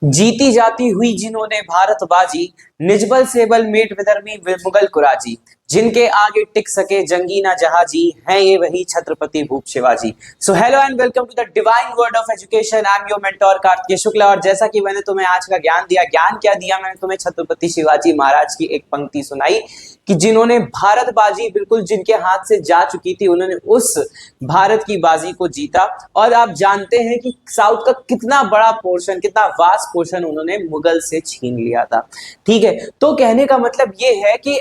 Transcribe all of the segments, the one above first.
जीती जाती हुई जिन्होंने भारत बाजी, निजबल सेबल मेट विदर्मी मुगल कुराजी, जिनके आगे टिक सके जंगी ना जहाजी, हैं ये वही छत्रपति भूप Shivaji. So hello and welcome to the divine word of education. I am your mentor Kartikeya Shukla. और जैसा कि मैंने तुम्हें आज का ज्ञान दिया, ज्ञान क्या दिया, मैंने तुम्हें छत्रपति शिवाजी महाराज की एक पंक्ति सुनाई कि जिन्होंने भारत बाजी, बिल्कुल जिनके हाथ से जा चुकी थी, उन्होंने उस भारत की बाजी को जीता। और आप जानते हैं कि साउथ का कितना बड़ा पोर्शन, कितना वास्ट पोर्शन उन्होंने मुगल से छीन लिया था। ठीक है, तो कहने का मतलब ये है कि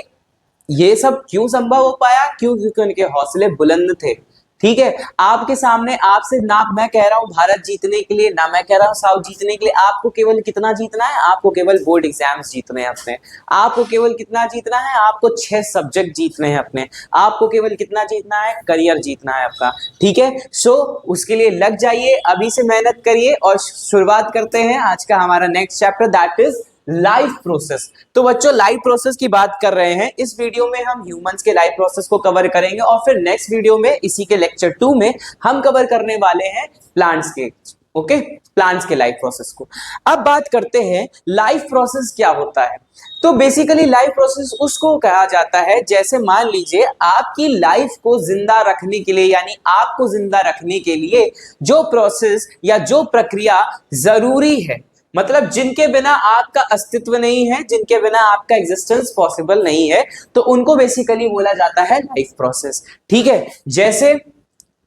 ये सब क्यों संभव हो पाया, क्योंकि उनके हौसले बुलंद थे। ठीक है, आपके सामने, आपसे ना मैं कह रहा हूं भारत जीतने के लिए, ना मैं कह रहा हूं साउथ जीतने के लिए। आपको केवल कितना जीतना है? आपको केवल बोर्ड एग्जाम्स जीतने हैं अपने। आपको केवल कितना जीतना है? आपको 6 सब्जेक्ट जीतने हैं अपने। आपको केवल कितना जीतना है? करियर जीतना है आपका। ठीक है, सो उसके लिए लग जाइए, अभी से मेहनत करिए और शुरुआत करते हैं आज का हमारा next chapter, that is life process. तो बच्चों, लाइफ प्रोसेस की बात कर रहे हैं। इस वीडियो में हम ह्यूमंस के लाइफ प्रोसेस को कवर करेंगे और फिर नेक्स्ट वीडियो में, इसी के लेक्चर 2 में, हम कवर करने वाले हैं प्लांट्स के। ओके, प्लांट्स के लाइफ प्रोसेस को। अब बात करते हैं लाइफ प्रोसेस क्या होता है। तो बेसिकली लाइफ प्रोसेस उसको कहा जाता है, जैसे मान लीजिए आपकी लाइफ को जिंदा रखने के लिए, यानी आपको जिंदा रखने के लिए जो प्रोसेस या जो प्रक्रिया जरूरी है, मतलब जिनके बिना आपका अस्तित्व नहीं है, जिनके बिना आपका एग्जिस्टेंस पॉसिबल नहीं है, तो उनको बेसिकली बोला जाता है लाइफ प्रोसेस। ठीक है, जैसे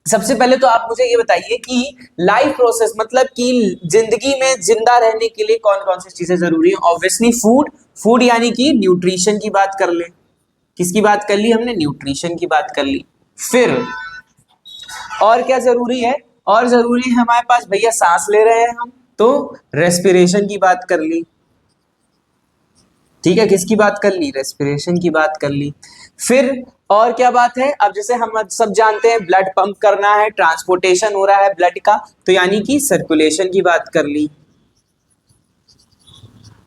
सबसे पहले तो आप मुझे ये बताइए कि लाइफ प्रोसेस मतलब कि जिंदगी में जिंदा रहने के लिए कौन कौन सी चीजें जरूरी है। ऑब्वियसली फूड, फूड यानी कि न्यूट्रिशन की बात कर ले। किसकी बात कर ली हमने? न्यूट्रिशन की बात कर ली। फिर और क्या जरूरी है? और जरूरी है हमारे पास, भैया सांस ले रहे हैं हम, तो रेस्पिरेशन की बात कर ली। ठीक है, किसकी बात कर ली? रेस्पिरेशन की बात कर ली। फिर और क्या बात है? अब जैसे हम सब जानते हैं ब्लड पंप करना है, ट्रांसपोर्टेशन हो रहा है ब्लड का, तो यानी कि सर्कुलेशन की बात कर ली।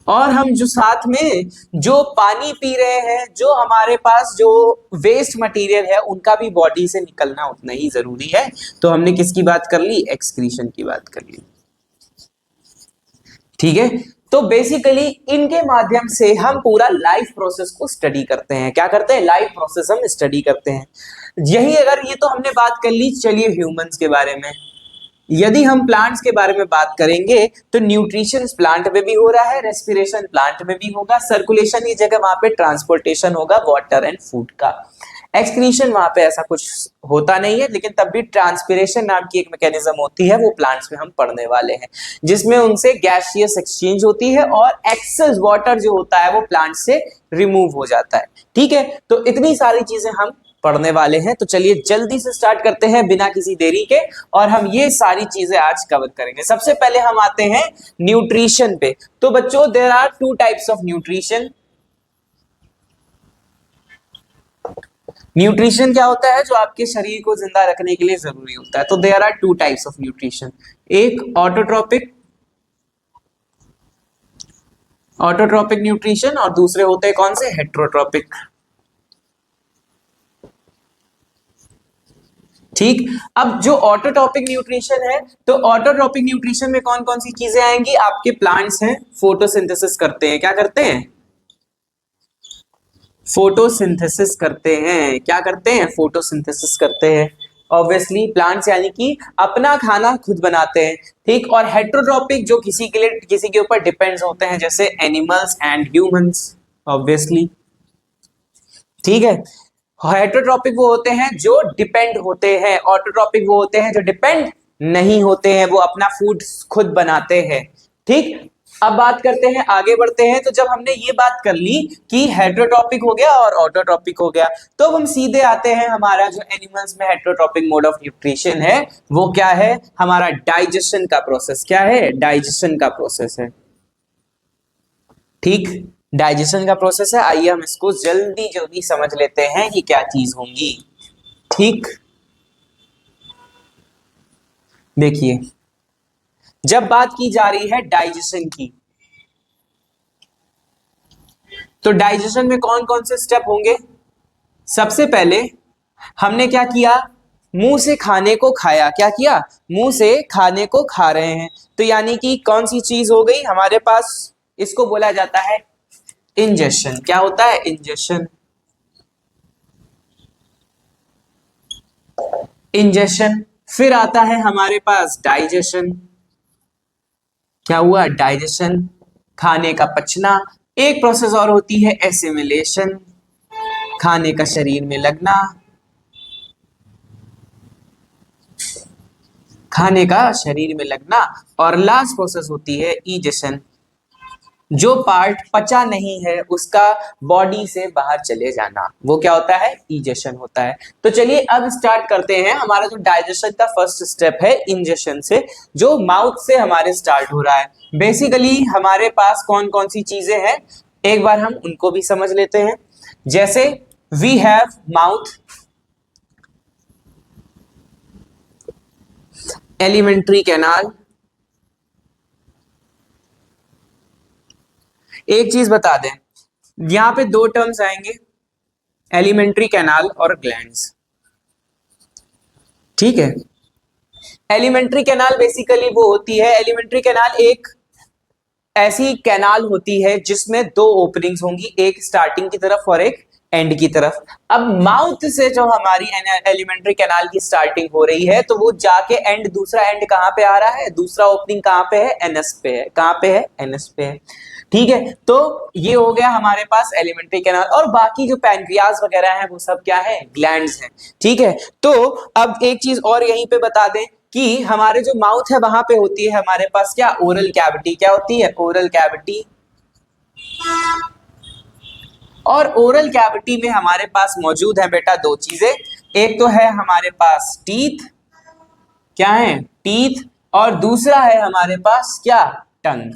और हम जो साथ में जो पानी पी रहे हैं, जो हमारे पास जो वेस्ट मटेरियल है, उनका भी बॉडी से निकलना उतना ही जरूरी है। तो हमने किसकी बात कर ली? एक्सक्रीशन की बात कर ली। ठीक है, तो बेसिकली इनके माध्यम से हम पूरा लाइफ प्रोसेस को स्टडी करते हैं। क्या करते हैं? लाइफ प्रोसेस हम स्टडी करते हैं। यही, अगर ये तो हमने बात कर ली, चलिए ह्यूमंस के बारे में। यदि हम प्लांट्स के बारे में बात करेंगे तो न्यूट्रिशन प्लांट में भी हो रहा है, रेस्पिरेशन प्लांट में भी होगा, सर्कुलेशन की जगह वहां पे ट्रांसपोर्टेशन होगा वाटर एंड फूड का। एक्सक्रीशन वहां पे ऐसा कुछ होता नहीं है, लेकिन तब भी ट्रांसपिरेशन नाम की एक मैकेनिज्म होती है, वो प्लांट्स में हम पढ़ने वाले हैं, जिसमें उनसे गैसियस एक्सचेंज होती है और एक्सेस वाटर जो होता है वो प्लांट से रिमूव हो जाता है। ठीक है, तो इतनी सारी चीजें हम पढ़ने वाले हैं। तो चलिए जल्दी से स्टार्ट करते हैं बिना किसी देरी के, और हम ये सारी चीजें आज कवर करेंगे। सबसे पहले हम आते हैं न्यूट्रिशन पे। तो बच्चों, there are 2 types of nutrition. Nutrition क्या होता है? जो आपके शरीर को जिंदा रखने के लिए जरूरी होता है। तो there are 2 types of nutrition, एक ऑटोट्रोपिक, ऑटोट्रोपिक न्यूट्रिशन, और दूसरे होते हैं कौन से? हेट्रोट्रोपिक। ठीक, अब जो ऑटोट्रोपिक न्यूट्रिशन है, तो ऑटोट्रोपिक न्यूट्रिशन में कौन कौन सी चीजें आएंगी? आपके प्लांट्स हैं, फोटोसिंथेसिस करते हैं। क्या करते हैं? फोटोसिंथेसिस करते हैं। क्या करते हैं? फोटोसिंथेसिस करते हैं। ऑब्वियसली प्लांट्स यानी कि अपना खाना खुद बनाते हैं। ठीक, और हेट्रोट्रोपिक जो किसी के लिए, किसी के ऊपर डिपेंड्स होते हैं, जैसे एनिमल्स एंड ह्यूमंस। ऑब्वियसली, ठीक है। हेट्रोट्रोपिक वो होते हैं जो डिपेंड होते हैं, ऑटोट्रोपिक वो होते हैं जो डिपेंड नहीं होते हैं, वो अपना फूड खुद बनाते हैं। ठीक, अब बात करते हैं, आगे बढ़ते हैं। तो जब हमने ये बात कर ली कि हेट्रोट्रोपिक हो गया और ऑटोट्रोपिक हो गया, तो हम सीधे आते हैं, हमारा जो एनिमल्स में हेट्रोट्रोपिक मोड ऑफ न्यूट्रिशन है वो क्या है? हमारा डाइजेशन का प्रोसेस। क्या है? डाइजेशन का प्रोसेस है। ठीक, डाइजेशन का प्रोसेस है। आइए हम इसको जल्दी जल्दी समझ लेते हैं कि क्या चीज होंगी। ठीक, देखिए, जब बात की जा रही है डाइजेशन की, तो डाइजेशन में कौन कौन से स्टेप होंगे? सबसे पहले हमने क्या किया? मुंह से खाने को खाया, क्या किया, मुंह से खाने को खा रहे हैं, तो यानी कि कौन सी चीज हो गई हमारे पास, इसको बोला जाता है इंजेशन। क्या होता है, इंजेशन, इंजेशन। फिर आता है हमारे पास डाइजेशन। क्या हुआ, डाइजेशन, खाने का पचना। एक प्रोसेस और होती है एसिमिलेशन, खाने का शरीर में लगना, खाने का शरीर में लगना। और लास्ट प्रोसेस होती है इजेशन, जो पार्ट पचा नहीं है उसका बॉडी से बाहर चले जाना, वो क्या होता है, इजेशन होता है। तो चलिए अब स्टार्ट करते हैं। हमारा जो डाइजेशन का फर्स्ट स्टेप है इंजेशन से, जो माउथ से हमारे स्टार्ट हो रहा है। बेसिकली हमारे पास कौन कौन सी चीजें हैं, एक बार हम उनको भी समझ लेते हैं। जैसे we have mouth, elementary canal. एक चीज बता दें, यहां पे दो टर्म्स आएंगे, एलिमेंट्री कैनाल और ग्लैंड्स, ठीक है। एलिमेंट्री कैनाल बेसिकली वो होती है, एलिमेंट्री कैनाल एक ऐसी कैनाल होती है जिसमें दो ओपनिंग्स होंगी, एक स्टार्टिंग की तरफ और एक एंड की तरफ। अब माउथ से जो हमारी एलिमेंट्री कैनाल की स्टार्टिंग हो रही है, तो वो जाके एंड, दूसरा एंड कहां पे आ रहा है, दूसरा ओपनिंग कहां पे है, एनएस पे है। कहां पे है, एनएस पे है, ठीक है। तो ये हो गया हमारे पास एलिमेंट्री कैनाल, और बाकी जो पैनक्रियाज वगैरह है वो सब क्या है, ग्लैंड्स हैं, ठीक है। तो अब एक चीज और यहीं पे बता दें कि हमारे जो माउथ है वहां पे होती है हमारे पास क्या, ओरल कैविटी। क्या होती है, ओरल कैविटी। और ओरल कैविटी में हमारे पास मौजूद है बेटा दो चीजें, एक तो है हमारे पास टीथ, क्या है, टीथ, और दूसरा है हमारे पास क्या, टंग।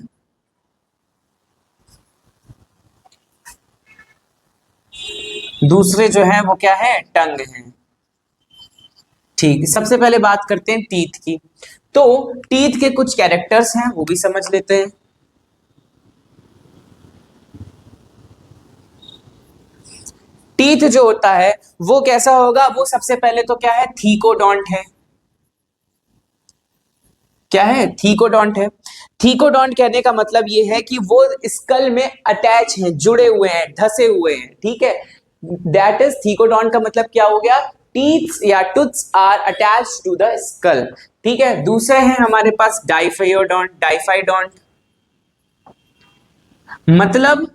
दूसरे जो है वो क्या है, टंग है, ठीक। सबसे पहले बात करते हैं टीथ की। तो टीथ के कुछ कैरेक्टर्स हैं वो भी समझ लेते हैं। टीथ जो होता है वो कैसा होगा, वो सबसे पहले तो क्या है, थीकोडोंट है। क्या है, थीकोडोंट है। थीकोडोंट कहने का मतलब ये है कि वो स्कल में अटैच हैं, जुड़े हुए हैं, धसे हुए हैं, ठीक है। दैट इज थीकोडोंट का मतलब क्या हो गया, टीथ्स या tooths are attached to the skull, ठीक है। दूसरे हैं हमारे पास डाइफाइडोंट, डाइफाइडोंट मतलब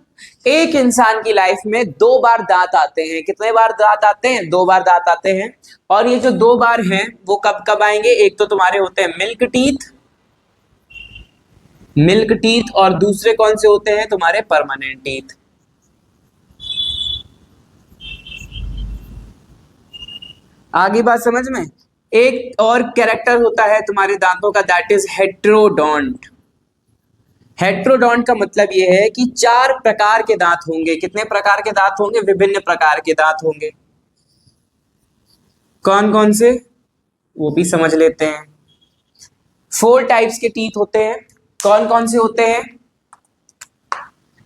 एक इंसान की लाइफ में दो बार दांत आते हैं। कितने बार दांत आते हैं, दो बार दांत आते हैं। और ये जो दो बार हैं वो कब कब आएंगे, एक तो तुम्हारे होते हैं मिल्क टीथ, मिल्क टीथ, और दूसरे कौन से होते हैं तुम्हारे, परमानेंट टीथ। आगे बात समझ में। एक और कैरेक्टर होता है तुम्हारे दांतों का, दैट इज हेट्रोडोंट। हेट्रोडोंट का मतलब यह है कि चार प्रकार के दांत होंगे। कितने प्रकार के दांत होंगे, विभिन्न प्रकार के दांत होंगे। कौन कौन से, वो भी समझ लेते हैं। 4 टाइप्स के टीथ होते हैं। कौन कौन से होते हैं,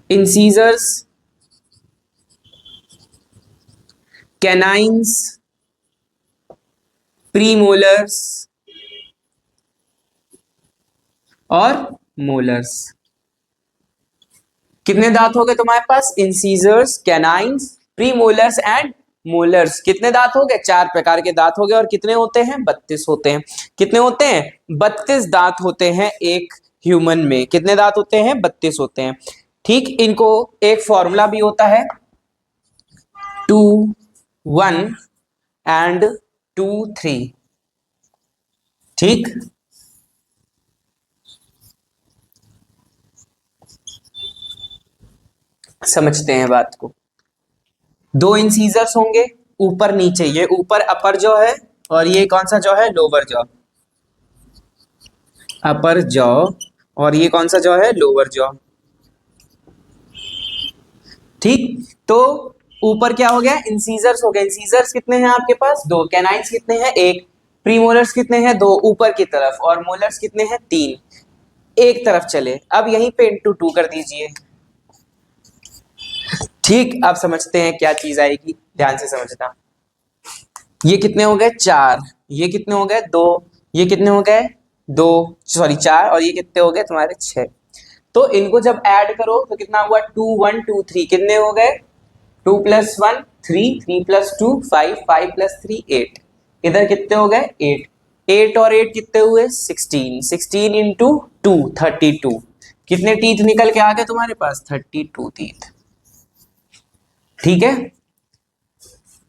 इंसीजर्स, कैनाइन्स, प्रीमोलर्स और मोलर्स। कितने दांत हो गए तुम्हारे पास, incisors, canines, premolars and molars. कितने दांत हो गए, 4 प्रकार के दांत हो गए। और कितने होते हैं, 32 होते हैं। कितने होते हैं, 32 दांत होते हैं एक ह्यूमन में। कितने दांत होते हैं, 32 होते हैं, ठीक। इनको एक फॉर्मूला भी होता है, 2 1 एंड 2 3, ठीक। समझते हैं बात को। 2 इंसीजर्स होंगे ऊपर नीचे, ये ऊपर अपर जॉ है और ये कौन सा जॉ है, लोअर जॉ। अपर जॉ और ये कौन सा जॉ है, लोअर जॉ, ठीक। तो ऊपर क्या हो गया, इंसीजर्स हो गए। इंसीजर्स कितने हैं आपके पास, 2। कैनाइन्स कितने हैं, 1। प्रीमोलर्स कितने हैं, 2 ऊपर की तरफ। और मोलर्स कितने हैं, 3 एक तरफ चले। अब यहीं पे इंटू 2 कर दीजिए, ठीक। अब समझते हैं क्या चीज आएगी, ध्यान से समझना। ये कितने हो गए, 4। ये कितने हो गए 2, ये कितने हो गए 2, सॉरी 4, और ये कितने हो गए तुम्हारे 6। तो इनको जब ऐड करो तो कितना हुआ 2 1 2 3, कितने हो गए 2 + 1 3, 3 + 2 5, 5 + 3 8, इधर कितने हो गए 8, 8 और 8 कितने हुए 16, 16 इंटू 2 32, कितने टीथ निकल के आ गए तुम्हारे पास 32 टीथ। ठीक है,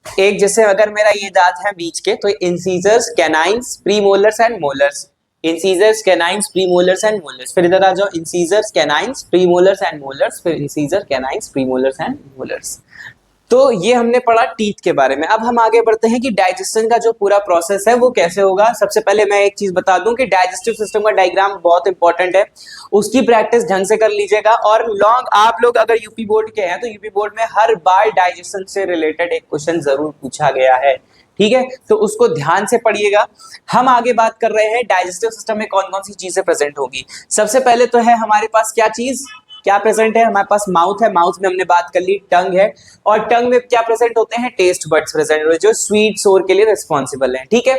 एक जैसे अगर मेरा ये दांत है बीच के, तो incisors, canines, premolars and molars, incisors, canines, premolars and molars. फिर इधर आ जाओ, incisors, canines, premolars and molars, फिर incisor, canines, premolars and molars. तो ये हमने पढ़ा टीथ के बारे में। अब हम आगे बढ़ते हैं कि डाइजेशन का जो पूरा प्रोसेस है वो कैसे होगा। सबसे पहले मैं एक चीज बता दूं कि डाइजेस्टिव सिस्टम का डायग्राम बहुत इंपॉर्टेंट है, उसकी प्रैक्टिस ढंग से कर लीजिएगा। और लॉन्ग आप लोग अगर यूपी बोर्ड के हैं तो यूपी बोर्ड में हर बार डाइजेशन से रिलेटेड एक क्वेश्चन जरूर पूछा गया है, ठीक है, तो उसको ध्यान से पढ़िएगा। हम आगे बात कर रहे हैं डाइजेस्टिव सिस्टम में कौन कौन सी चीजें प्रेजेंट होगी। सबसे पहले तो है हमारे पास क्या चीज, क्या प्रेजेंट है हमारे पास, माउथ है, माउथ में हमने बात कर ली, टंग है, और टंग में क्या प्रेजेंट होते हैं, टेस्ट बड्स प्रेजेंट होते हैं जो स्वीट सोर के लिए रिस्पॉन्सिबल है, ठीक है,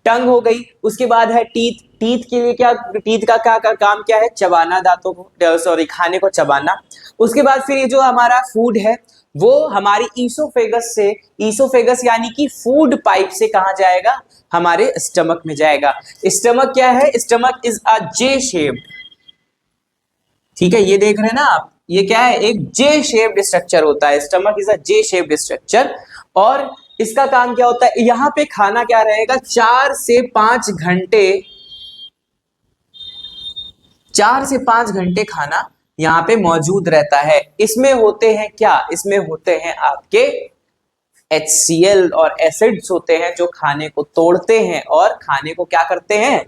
टंग हो गई। उसके बाद है टीथ, टीथ के लिए क्या, टीथ का क्या काम क्या है, चबाना, दांतों को, सॉरी खाने को चबाना। उसके बाद फिर ये जो हमारा फूड है वो हमारी ईसोफेगस से, ईसोफेगस यानी कि फूड पाइप से कहा जाएगा, हमारे स्टमक में जाएगा। स्टमक क्या है, stomach is a J shaped, ठीक है, ये देख रहे हैं ना आप, ये क्या है, एक जे शेप्ड स्ट्रक्चर होता है, stomach is a J shaped structure. और इसका काम क्या होता है, यहां पे खाना क्या रहेगा, 4 से 5 घंटे, 4 से 5 घंटे खाना यहाँ पे मौजूद रहता है। इसमें होते हैं क्या, इसमें होते हैं आपके HCl और एसिड्स होते हैं जो खाने को तोड़ते हैं और खाने को क्या करते हैं,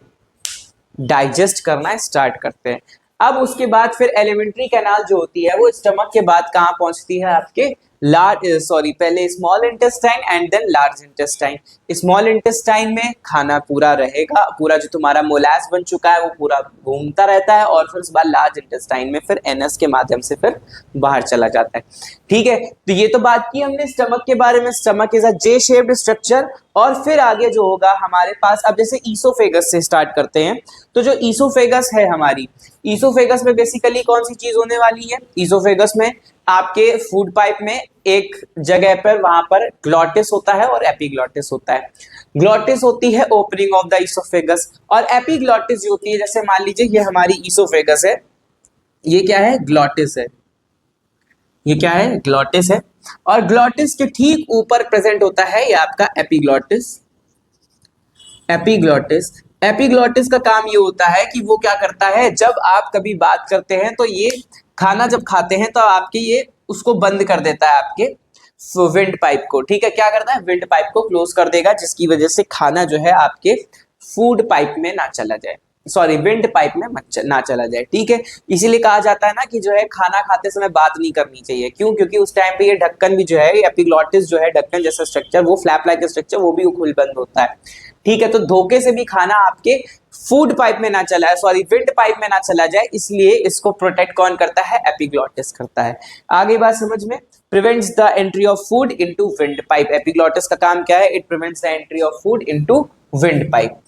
डाइजेस्ट करना स्टार्ट करते हैं। अब उसके बाद फिर एलिमेंट्री कैनाल जो होती है वो स्टमक के बाद कहां पहुंचती है, आपके लार्ज, सॉरी पहले small intestine and then large intestine. Small intestine में खाना पूरा रहेगा, पूरा जो तुम्हारा मोलास बन चुका है वो पूरा घूमता रहता है, और फिर उसके बाद लार्ज इंटेस्टाइन में फिर एनएस के माध्यम से फिर बाहर चला जाता है, ठीक है। तो ये तो बात की हमने स्टमक के बारे में, stomach is a J shaped structure. और फिर आगे जो होगा हमारे पास, अब जैसे ईसोफेगस से स्टार्ट करते हैं, तो जो ईसोफेगस है हमारी, ईसोफेगस में बेसिकली कौन सी चीज होने वाली है, ईसोफेगस में आपके फूड पाइप में एक जगह पर वहां पर ग्लॉटिस होता है और एपिग्लॉटिस होता है। ग्लॉटिस होती है ओपनिंग ऑफ द ईसोफेगस, और एपिग्लॉटिस जो होती है, जैसे मान लीजिए ये हमारी ईसोफेगस है, ये क्या है, ग्लॉटिस है, ये क्या है, ग्लॉटिस है, और ग्लॉटिस के ठीक ऊपर प्रेजेंट होता है ये आपका एपिग्लॉटिस। एपिग्लॉटिस, एपिग्लॉटिस का काम ये होता है कि वो क्या करता है, जब आप कभी बात करते हैं तो ये खाना जब खाते हैं तो आपके ये उसको बंद कर देता है, आपके विंड पाइप को, ठीक है, क्या करता है, विंड पाइप को क्लोज कर देगा, जिसकी वजह से खाना जो है आपके फूड पाइप में ना चला जाए, सॉरी विंड पाइप में ना चला जाए, ठीक है। इसीलिए कहा जाता है ना कि जो है खाना खाते समय बात नहीं करनी चाहिए, क्यों, क्योंकि उस टाइम पे ये ढक्कन भी जो है, एपिग्लॉटिस जो है ढक्कन जैसा स्ट्रक्चर, वो फ्लैप लाइक स्ट्रक्चर, वो भी खुल बंद होता है, ठीक है। तो धोखे से भी खाना आपके फूड पाइप में ना चला है, सॉरी विंड पाइप में ना चला जाए, इसलिए इसको प्रोटेक्ट कौन करता है, एपिग्लॉटिस करता है। आगे बात समझ में, prevents the entry of food into wind pipe. Epiglottis का काम क्या है, it prevents the entry of food into wind pipe,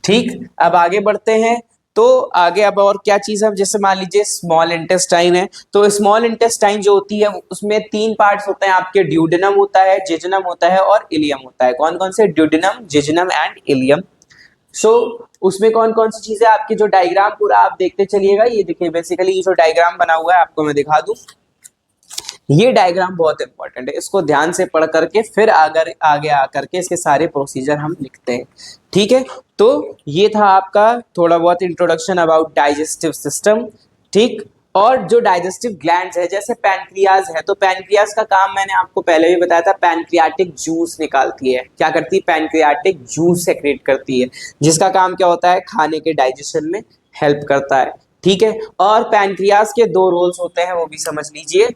ठीक। अब आगे बढ़ते हैं, तो आगे अब और क्या चीज है, जैसे मान लीजिए स्मॉल इंटेस्टाइन है, तो स्मॉल इंटेस्टाइन जो होती है उसमें 3 पार्ट्स होते हैं आपके, ड्यूडेनम होता है, जेजुनम होता है और इलियम होता है। कौन कौन से, ड्यूडेनम, जेजुनम एंड इलियम। सो उसमें कौन कौन सी चीजें, आपकी जो डायग्राम पूरा आप देखते चलिएगा, ये देखिए बेसिकली जो डायग्राम बना हुआ है आपको मैं दिखा दूं, ये डायग्राम बहुत इंपॉर्टेंट है, इसको ध्यान से पढ़ करके फिर अगर आगे आकर के इसके सारे प्रोसीजर हम लिखते हैं, ठीक है। तो ये था आपका थोड़ा बहुत इंट्रोडक्शन अबाउट डाइजेस्टिव सिस्टम, ठीक। और जो डाइजेस्टिव ग्लैंड्स है, जैसे पैनक्रियाज है, तो पैनक्रियाज का काम मैंने आपको पहले भी बताया था, पैनक्रियाटिक जूस निकालती है, क्या करती है, पैनक्रियाटिक जूस सेक्रेट करती है, जिसका काम क्या होता है, खाने के डाइजेशन में हेल्प करता है, ठीक है। और पैनक्रियाज के 2 रोल्स होते हैं, वो भी समझ लीजिए।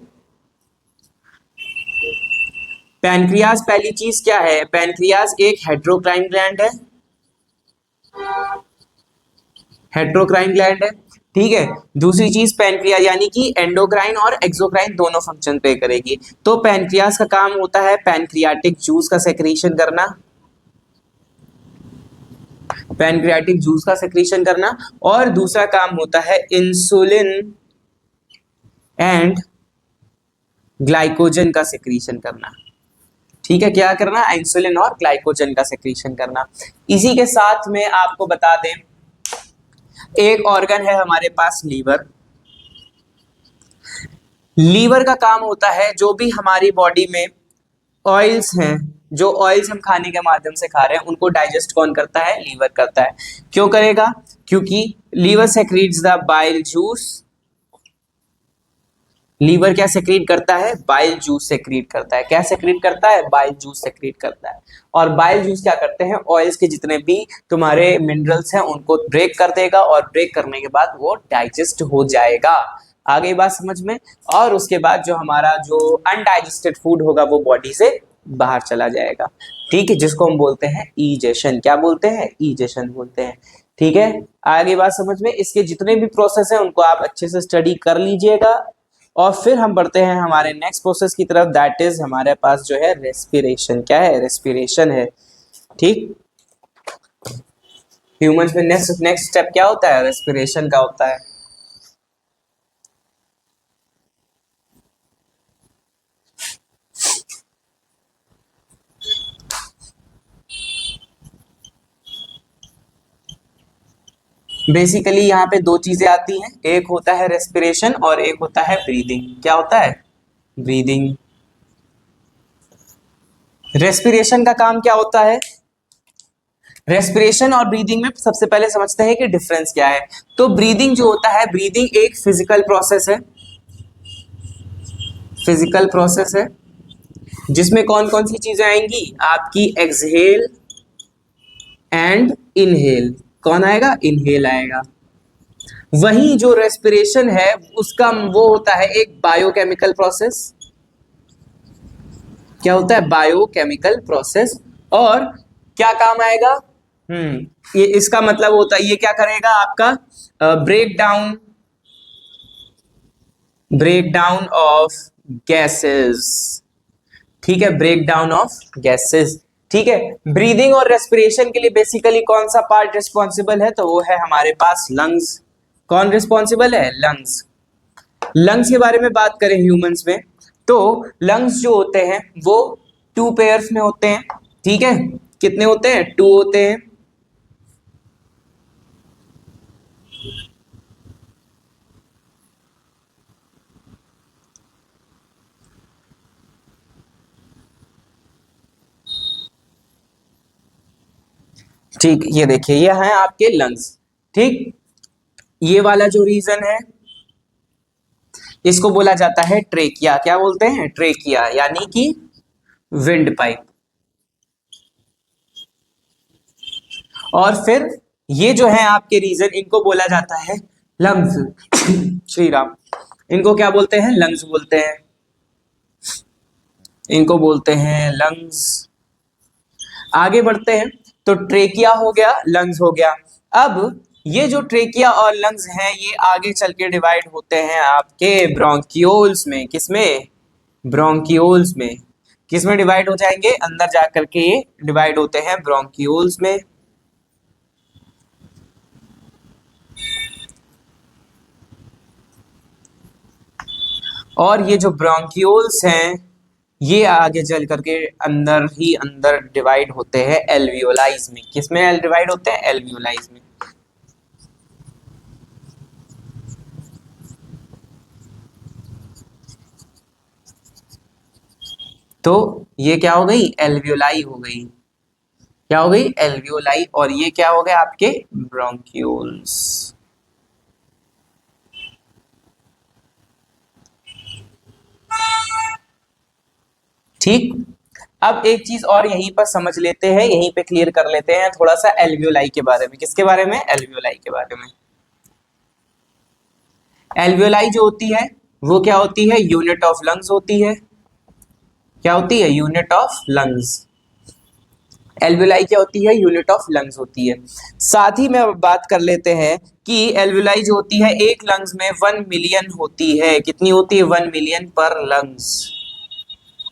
पैनक्रियाज पहली चीज क्या है, पैनक्रियाज एक हेट्रोक्राइन ग्लैंड है, हेट्रोक्राइन ग्लैंड है, ठीक है। दूसरी चीज पैनक्रियाज, यानी कि एंडोक्राइन और एक्सोक्राइन दोनों फंक्शन प्ले करेगी। तो पैनक्रियाज का काम होता है पैनक्रियाटिक जूस का सेक्रेशन करना, पैनक्रियाटिक जूस का सेक्रेशन करना, और दूसरा काम होता है इंसुलिन एंड ग्लाइकोजन का सेक्रेशन करना, ठीक है। क्या करना? इंसुलिन और ग्लाइकोजन का सेक्रेशन करना। इसी के साथ में आपको बता दें, एक ऑर्गन है हमारे पास लीवर। लीवर का काम होता है जो भी हमारी बॉडी में ऑयल्स हैं, जो ऑयल्स हम खाने के माध्यम से खा रहे हैं, उनको डाइजेस्ट कौन करता है? लीवर करता है। क्यों करेगा? क्योंकि liver secretes the bile juice. Liver क्या सेक्रीट करता है? बाइल जूस सेक्रीट करता है। क्या सेक्रीट करता है? बाइल जूस सेक्रीट करता है। और बाइल जूस क्या करते हैं? ऑयल्स के जितने भी तुम्हारे मिनरल्स हैं उनको ब्रेक कर देगा, और ब्रेक करने के बाद वो डाइजेस्ट हो जाएगा। आ गई बात समझ में? और उसके बाद जो हमारा जो अनडाइजेस्टेड फूड होगा वो बॉडी से बाहर चला जाएगा, ठीक है, जिसको हम बोलते हैं ईजेशन। क्या बोलते हैं? ईजेशन बोलते हैं, ठीक है। आगे बात समझ में? इसके जितने भी प्रोसेस हैं उनको आप अच्छे से स्टडी कर लीजिएगा। और फिर हम बढ़ते हैं हमारे नेक्स्ट प्रोसेस की तरफ, दैट इज हमारे पास जो है रेस्पिरेशन। क्या है? रेस्पिरेशन है, ठीक। ह्यूमंस में नेक्स्ट स्टेप क्या होता है? रेस्पिरेशन का होता है। बेसिकली यहाँ पे दो चीजें आती हैं, एक होता है रेस्पिरेशन और एक होता है ब्रीदिंग। क्या होता है? ब्रीदिंग। रेस्पिरेशन का काम क्या होता है? रेस्पिरेशन और ब्रीदिंग में सबसे पहले समझते हैं कि डिफरेंस क्या है। तो ब्रीदिंग जो होता है, ब्रीदिंग एक फिजिकल प्रोसेस है, फिजिकल प्रोसेस है, जिसमें कौन कौन सी चीजें आएंगी? आपकी एक्सहेल एंड इनहेल। कौन आएगा? इनहेल आएगा। वही जो रेस्पिरेशन है उसका वो होता है एक बायोकेमिकल प्रोसेस। क्या होता है? Biochemical process. और क्या काम आएगा? ये इसका मतलब होता है, ये क्या करेगा आपका? ब्रेक डाउन ऑफ गैसेस, ठीक है, ब्रेक डाउन ऑफ गैसेस, ठीक है। ब्रीदिंग और रेस्पिरेशन के लिए बेसिकली कौन सा पार्ट रिस्पॉन्सिबल है? तो वो है हमारे पास लंग्स। कौन रिस्पॉन्सिबल है? लंग्स। लंग्स के बारे में बात करें ह्यूमंस में, तो लंग्स जो होते हैं वो 2 पेयर्स में होते हैं, ठीक है। कितने होते हैं? 2 होते हैं। ठीक, ये देखिए, ये हैं आपके लंग्स, ठीक। ये वाला जो रीजन है इसको बोला जाता है ट्रेकिया। क्या बोलते हैं? ट्रेकिया, यानी कि विंड पाइप। और फिर ये जो है आपके रीजन, इनको बोला जाता है लंग्स। श्री राम। इनको क्या बोलते हैं? लंग्स बोलते हैं। इनको बोलते हैं लंग्स। आगे बढ़ते हैं, तो ट्रेकिया हो गया, लंग्स हो गया। अब ये जो ट्रेकिया और लंग्स हैं ये आगे चल के डिवाइड होते हैं आपके ब्रोंकियोल्स में। किसमें? ब्रोंकियोल्स में। किसमें डिवाइड हो जाएंगे? अंदर जाकर के ये डिवाइड होते हैं ब्रोंकियोल्स में। और ये जो ब्रोंकियोल्स हैं ये आगे चल करके अंदर ही अंदर डिवाइड होते हैं एल्वियोलाइज में। किसमें डिवाइड होते हैं? एल्वियोलाइज में। तो ये क्या हो गई? एल्वियोलाई हो गई। क्या हो गई? एल्वियोलाई। और ये क्या हो गया? आपके ब्रोंक्यूल्स। ठीक। अब एक चीज और यहीं पर समझ लेते हैं, यहीं पे क्लियर कर लेते हैं थोड़ा सा एल्वियोलाई के बारे में। किसके बारे में? एल्वियोलाई के बारे में। एल्वियोलाई जो होती है वो क्या होती है? यूनिट ऑफ लंग्स होती है। क्या होती है? Unit of lungs. एल्वियोलाई क्या होती है? यूनिट ऑफ लंग्स होती है। साथ ही में अब बात कर लेते हैं कि एल्वियोलाई जो होती है एक लंग्स में 1 मिलियन होती है। कितनी होती है? 1 मिलियन पर लंग्स।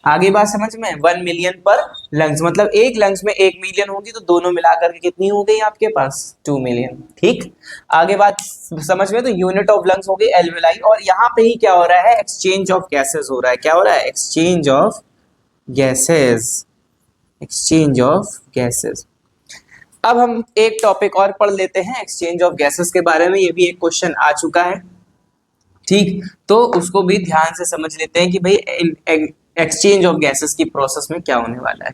आगे बात समझ में? 1 मिलियन पर लंग्स मतलब एक लंग्स में 1 मिलियन होगी तो दोनों मिलाकर के कितनी हो गई आपके पास? 2 मिलियन। ठीक, आगे बात समझ में? तो यूनिट ऑफ लंग्स हो गई एल्वियोलाई। और यहाँ पे ही क्या हो रहा है? एक्सचेंज ऑफ गैसेस हो रहा है। क्या हो रहा है? Exchange of gases. Exchange of gases. अब हम एक टॉपिक और पढ़ लेते हैं एक्सचेंज ऑफ गैसेस के बारे में। ये भी एक क्वेश्चन आ चुका है। ठीक, तो उसको भी ध्यान से समझ लेते हैं कि भाई एक्सचेंज ऑफ गैसेस की प्रोसेस में क्या होने वाला है।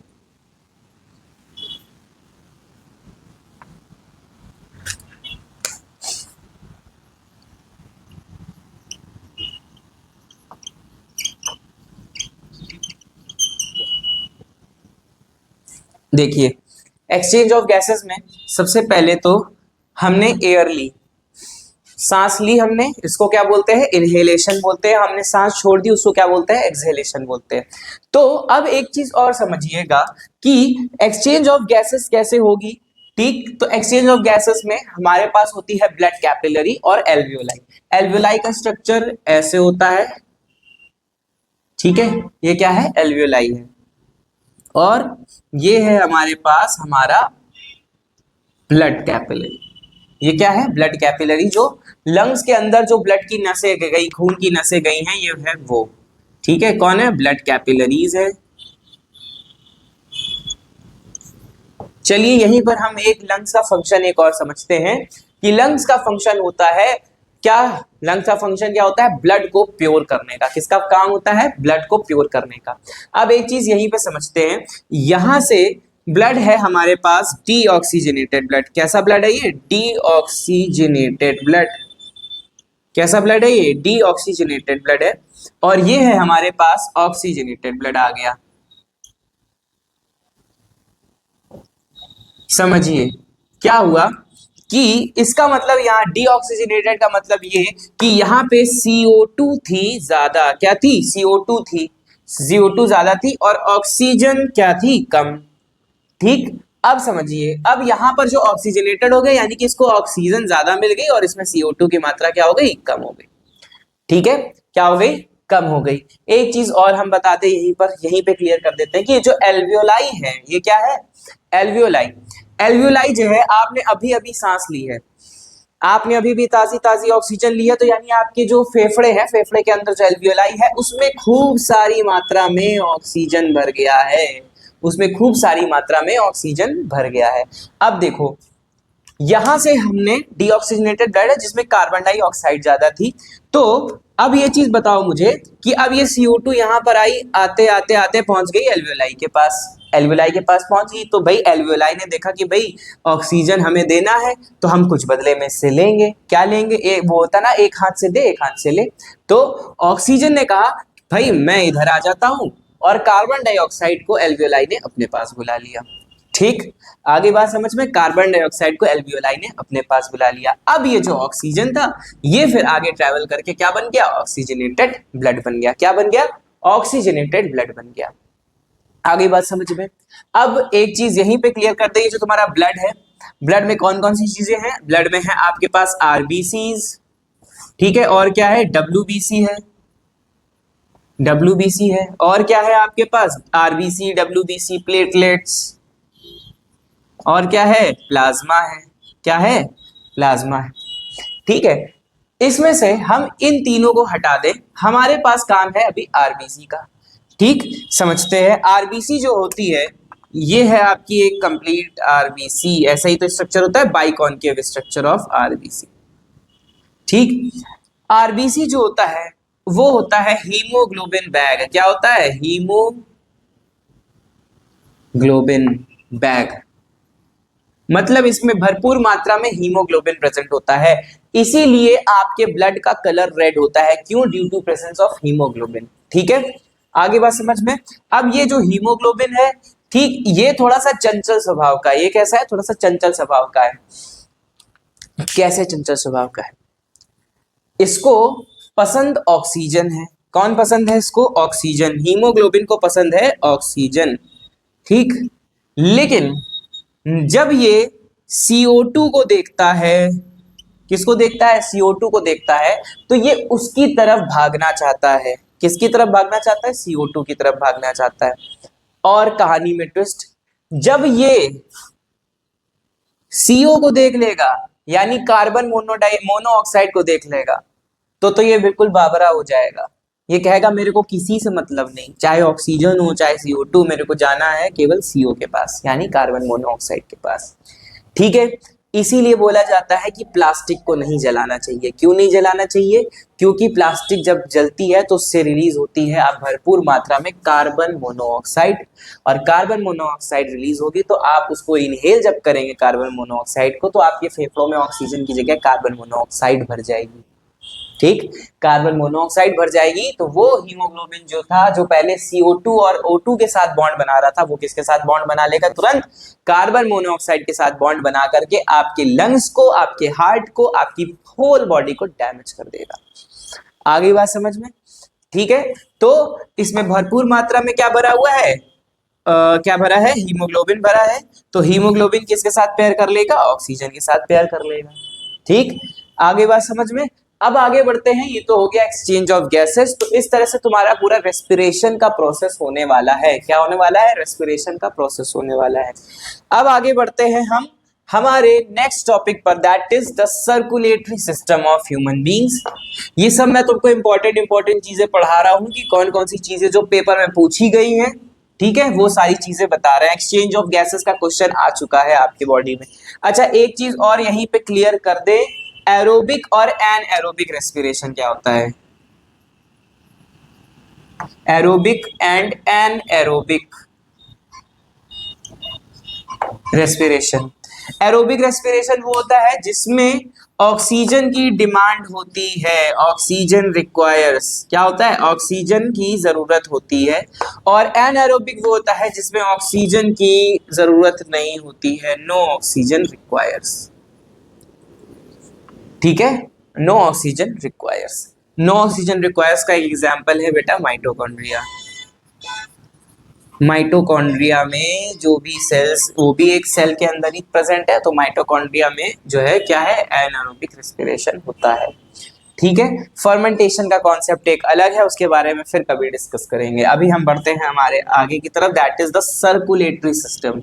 देखिए, एक्सचेंज ऑफ गैसेस में सबसे पहले तो हमने एयर ली, सांस ली हमने, इसको क्या बोलते हैं? इनहेलेशन बोलते हैं। हमने सांस छोड़ दी, उसको क्या बोलते हैं? एक्सहेलेशन बोलते हैं। तो अब एक चीज और समझिएगा कि एक्सचेंज ऑफ गैसेस कैसे होगी। ठीक, तो एक्सचेंज ऑफ गैसेस में हमारे पास होती है ब्लड कैपिलरी और एल्वियोलाई। एल्वियोलाई का स्ट्रक्चर ऐसे होता है। ठीक है, ये क्या है? एल्वियोलाई है। और ये है हमारे पास हमारा ब्लड कैपिलरी। ये क्या है? ब्लड कैपिलरी, जो लंग्स के अंदर जो ब्लड की नसें गई, खून की नसें गई हैं, ये है वो। ठीक है, कौन है? ब्लड कैपिलरीज है। चलिए यहीं पर हम एक लंग्स का फंक्शन एक और समझते हैं कि लंग्स का फंक्शन होता है क्या? लंग्स का फंक्शन क्या होता है? ब्लड को प्योर करने का। किसका काम होता है? ब्लड को प्योर करने का। अब एक चीज यहीं पे समझते हैं, यहां से ब्लड है हमारे पास डीऑक्सीजनेटेड ब्लड। कैसा ब्लड है ये? Deoxygenated blood. कैसा ब्लड है ये? डीऑक्सीजनेटेड ब्लड है। और ये है हमारे पास ऑक्सीजनेटेड ब्लड आ गया। समझिए क्या हुआ कि इसका मतलब यहाँ डीऑक्सीजनेटेड का मतलब ये कि यहाँ पे CO2 थी ज्यादा। क्या थी? CO2 थी। CO2 ज्यादा थी और ऑक्सीजन क्या थी? कम। ठीक, अब समझिए, अब यहां पर जो ऑक्सीजनेटेड हो गए यानी कि इसको ऑक्सीजन ज्यादा मिल गई और इसमें CO2 की मात्रा क्या हो गई? कम हो गई। ठीक है, क्या हो गई? कम हो गई। एक चीज और हम बताते यहीं पे क्लियर कर देते हैं कि जो एल्वियोलाई है, ये क्या है? एल्वियोलाई। एल्वियोलाई जो है, आपने अभी अभी सांस ली है, आपने अभी भी ताजी ताजी ऑक्सीजन ली है, तो यानी आपके जो फेफड़े हैं, फेफड़े के अंदर जो एल्वियोलाई है उसमें खूब सारी मात्रा में ऑक्सीजन भर गया है। उसमें खूब सारी मात्रा में ऑक्सीजन भर गया है। अब देखो, यहां से हमने डीऑक्सीजनेटेड ब्लड है जिसमें कार्बन डाइऑक्साइड ज्यादा थी। तो अब ये चीज बताओ मुझे कि अब ये CO2 यहां पर आई, आते आते आते पहुंच गई एल्वियोलाई के पास। एल्वियोलाई के पास पहुंच गई तो भाई एल्वियोलाई ने देखा कि भाई ऑक्सीजन हमें देना है तो हम कुछ बदले में से लेंगे। क्या लेंगे? वो होता ना, एक हाथ से दे एक हाथ से ले। तो ऑक्सीजन ने कहा भाई मैं इधर आ जाता हूं, और कार्बन डाइऑक्साइड को एल्वियोलाई ने अपने पास बुला लिया। ठीक, आगे बात समझ में? कार्बन डाइऑक्साइड को एल्वियोलाई ने अपने पास बुला लिया। अब ये जो ऑक्सीजन था ये फिर आगे ट्रेवल करके क्या बन गया? ऑक्सीजनेटेड ब्लड बन गया। क्या बन गया? ऑक्सीजनेटेड ब्लड बन गया। आगे बात समझ में? अब एक चीज यहीं पे क्लियर कर देंगे, जो तुम्हारा ब्लड है, ब्लड में कौन कौन सी चीजें हैं? ब्लड में है आपके पास आरबीसीज, ठीक है, और क्या है? डब्ल्यूबीसी है। डब्ल्यूबीसी है, और क्या है आपके पास? आरबीसी, डब्ल्यूबीसी, प्लेटलेट्स, और क्या है? प्लाज्मा है। क्या है? प्लाज्मा है। ठीक है, इसमें से हम इन तीनों को हटा दें, हमारे पास काम है अभी आरबीसी का। ठीक, समझते हैं। आरबीसी जो होती है ये है आपकी एक कंप्लीट आरबीसी। ऐसा ही तो स्ट्रक्चर होता है, बाइकॉन्केव स्ट्रक्चर ऑफ आरबीसी। ठीक, आरबीसी जो होता है वो होता है हीमोग्लोबिन बैग। क्या होता है? Haemoglobin bag. मतलब इसमें भरपूर मात्रा में हीमोग्लोबिन प्रेजेंट होता है, इसीलिए आपके ब्लड का कलर रेड होता है। क्यों? Due to presence of hemoglobin. ठीक है, आगे बात समझ में? अब ये जो हीमोग्लोबिन है, ठीक, ये थोड़ा सा चंचल स्वभाव का है। ये कैसा है? थोड़ा सा चंचल स्वभाव का है। कैसे चंचल स्वभाव का है? इसको पसंद ऑक्सीजन है। कौन पसंद है इसको? ऑक्सीजन। हीमोग्लोबिन को पसंद है ऑक्सीजन। ठीक, लेकिन जब ये CO2 को देखता है, किसको देखता है? CO2 को देखता है, तो ये उसकी तरफ भागना चाहता है। किसकी तरफ भागना चाहता है? CO2 की तरफ भागना चाहता है। और कहानी में ट्विस्ट, जब ये CO को देख लेगा, यानी कार्बन मोनोऑक्साइड को देख लेगा, तो ये बिल्कुल बाबरा हो जाएगा। ये कहेगा मेरे को किसी से मतलब नहीं, चाहे ऑक्सीजन हो चाहे CO2, मेरे को जाना है केवल CO के पास, यानी कार्बन मोनोऑक्साइड के पास। ठीक है, इसीलिए बोला जाता है कि प्लास्टिक को नहीं जलाना चाहिए। क्यों नहीं जलाना चाहिए? क्योंकि प्लास्टिक जब जलती है तो उससे रिलीज होती है आप भरपूर मात्रा में कार्बन मोनोऑक्साइड, और कार्बन मोनोऑक्साइड रिलीज होगी तो आप उसको इनहेल जब करेंगे कार्बन मोनोऑक्साइड को, तो आपके फेफड़ों में ऑक्सीजन की जगह कार्बन मोनोऑक्साइड भर जाएगी। ठीक, कार्बन मोनोऑक्साइड भर जाएगी तो वो हीमोग्लोबिन जो था, जो पहले CO2 और O2 के साथ बॉन्ड बना रहा था, वो किसके साथ बॉन्ड बना लेगा? तुरंत कार्बन मोनोऑक्साइड के साथ बॉन्ड बना करके आपके लंग्स को, आपके हार्ट को, आपकी होल बॉडी को डैमेज कर देगा। आगे बात समझ में? ठीक है, तो इसमें भरपूर मात्रा में क्या भरा हुआ है? क्या भरा है? हीमोग्लोबिन भरा है। तो हीमोग्लोबिन किसके साथ पेयर कर लेगा? ऑक्सीजन के साथ पेयर कर लेगा। ठीक, आगे बात समझ में? अब आगे बढ़ते हैं। ये तो हो गया एक्सचेंज ऑफ गैसेस। तो इस तरह से तुम्हारा पूरा रेस्पिरेशन का प्रोसेस होने वाला है। क्या होने वाला है? रेस्पिरेशन का प्रोसेस होने वाला है। अब आगे बढ़ते हैं हम हमारे नेक्स्ट टॉपिक पर, that is the circulatory system of human beings. ये सब मैं तुमको इंपॉर्टेंट चीजें पढ़ा रहा हूं कि कौन कौन सी चीजें जो पेपर में पूछी गई हैं, ठीक है, वो सारी चीजें बता रहे हैं। एक्सचेंज ऑफ गैसेस का क्वेश्चन आ चुका है आपके बॉडी में। अच्छा, एक चीज और यहीं पे क्लियर कर दे, एरोबिक और एनएरोबिक रेस्पिरेशन क्या होता है? Aerobic and anaerobic respiration. Aerobic respiration वो होता है जिसमें ऑक्सीजन की डिमांड होती है, ऑक्सीजन रिक्वायर्स। क्या होता है? ऑक्सीजन की जरूरत होती है। और एनएरोबिक वो होता है जिसमें ऑक्सीजन की जरूरत नहीं होती है, नो ऑक्सीजन रिक्वायर्स। ठीक है, no oxygen requires. No oxygen requires का एक एग्जांपल है बेटा माइटोकॉन्ड्रिया। माइटोकॉन्ड्रिया में जो भी सेल्स, वो भी एक सेल के अंदर ही प्रेजेंट है, तो माइटोकॉन्ड्रिया में जो है क्या है? एनारोबिक रेस्पिरेशन होता है। ठीक है, फर्मेंटेशन का कॉन्सेप्ट एक अलग है, उसके बारे में फिर कभी डिस्कस करेंगे। अभी हम बढ़ते हैं हमारे आगे की तरफ, that is the circulatory system.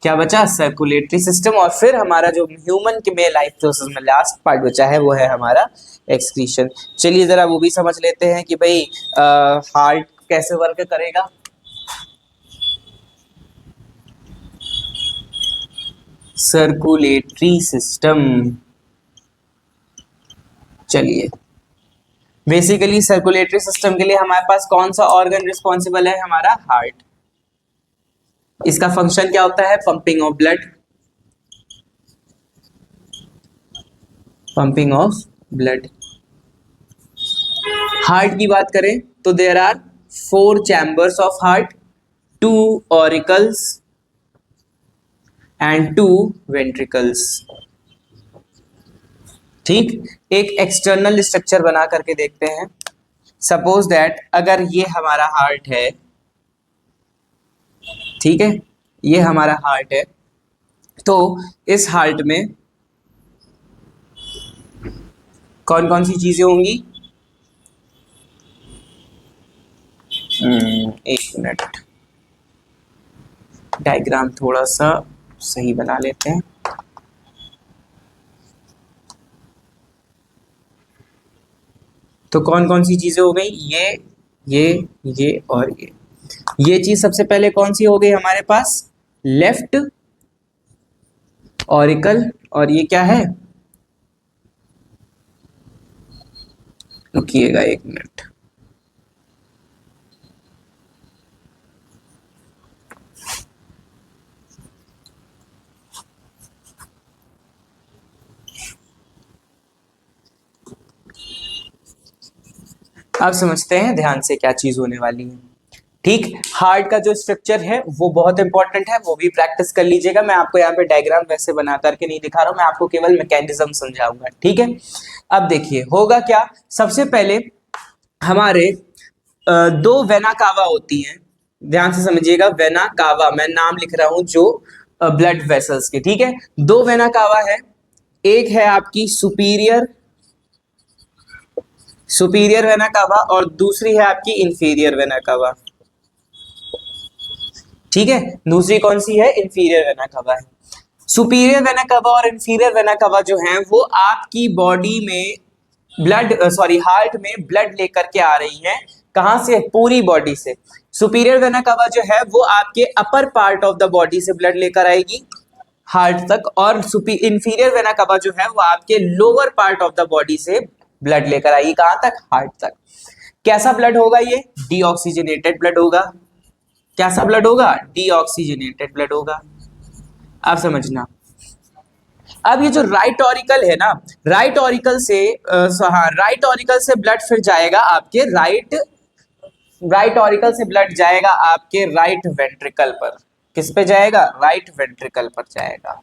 क्या बचा? Circulatory system. और फिर हमारा जो ह्यूमन के में लाइफ प्रोसेस में लास्ट पार्ट बचा है वो है हमारा एक्सक्रीशन। चलिए जरा वो भी समझ लेते हैं कि भाई हार्ट कैसे वर्क करेगा। सर्कुलेटरी सिस्टम, चलिए बेसिकली सर्कुलेटरी सिस्टम के लिए हमारे पास कौन सा ऑर्गन रिस्पॉन्सिबल है? हमारा हार्ट। इसका फंक्शन क्या होता है? Pumping of blood, pumping of blood. Heart की बात करें तो there are 4 chambers of heart, 2 auricles and 2 ventricles. ठीक, एक एक्सटर्नल स्ट्रक्चर बना करके देखते हैं। सपोज दैट अगर ये हमारा हार्ट है, ठीक है, ये हमारा हार्ट है, तो इस हार्ट में कौन कौन सी चीजें होंगी? एक मिनट, डायग्राम थोड़ा सा सही बना लेते हैं। तो कौन कौन सी चीजें हो गई? ये और ये चीज सबसे पहले कौन सी हो गई हमारे पास? Left auricle. और ये क्या है? रुकिएगा एक मिनट, अब समझते हैं ध्यान से क्या चीज होने वाली है। ठीक, हार्ट का जो स्ट्रक्चर है वो बहुत इंपॉर्टेंट है, वो भी प्रैक्टिस कर लीजिएगा। मैं आपको यहाँ पे डायग्राम वैसे बना करके नहीं दिखा रहा हूँ, मैं आपको केवल मैकेनिज्म समझाऊंगा। ठीक है, अब देखिए होगा क्या। सबसे पहले हमारे 2 वेना कावा होती हैं, ध्यान से समझिएगा, वेना कावा, मैं नाम लिख रहा हूं जो ब्लड वेसल्स के, ठीक है। दो वेना कावा है, एक है आपकी सुपीरियर वेना कावा और दूसरी है आपकी इंफीरियर वेना कावा, ठीक है। दूसरी कौन सी है? इंफीरियर वेना कावा है। सुपीरियर वेना कावा और इंफीरियर वेना कावा जो है वो आपकी बॉडी में हार्ट में ब्लड लेकर के आ रही हैं। कहां से? पूरी बॉडी से। सुपीरियर वेना कावा जो है वो आपके upper part of the body से ब्लड लेकर आएगी हार्ट तक, और इंफीरियर वेना कावा जो है वो आपके lower part of the body से ब्लड लेकर आएगी। कहां तक? हार्ट तक। कैसा ब्लड होगा ये? डीऑक्सीजनेटेड ब्लड होगा। कैसा ब्लड होगा? डीऑक्सीजनेटेड ब्लड होगा। आप समझना। अब ये जो राइट ऑरिकल है ना, राइट ऑरिकल से ब्लड फिर जाएगा आपके राइट ऑरिकल से ब्लड जाएगा आपके राइट वेंट्रिकल पर। किस पे जाएगा? राइट वेंट्रिकल पर जाएगा,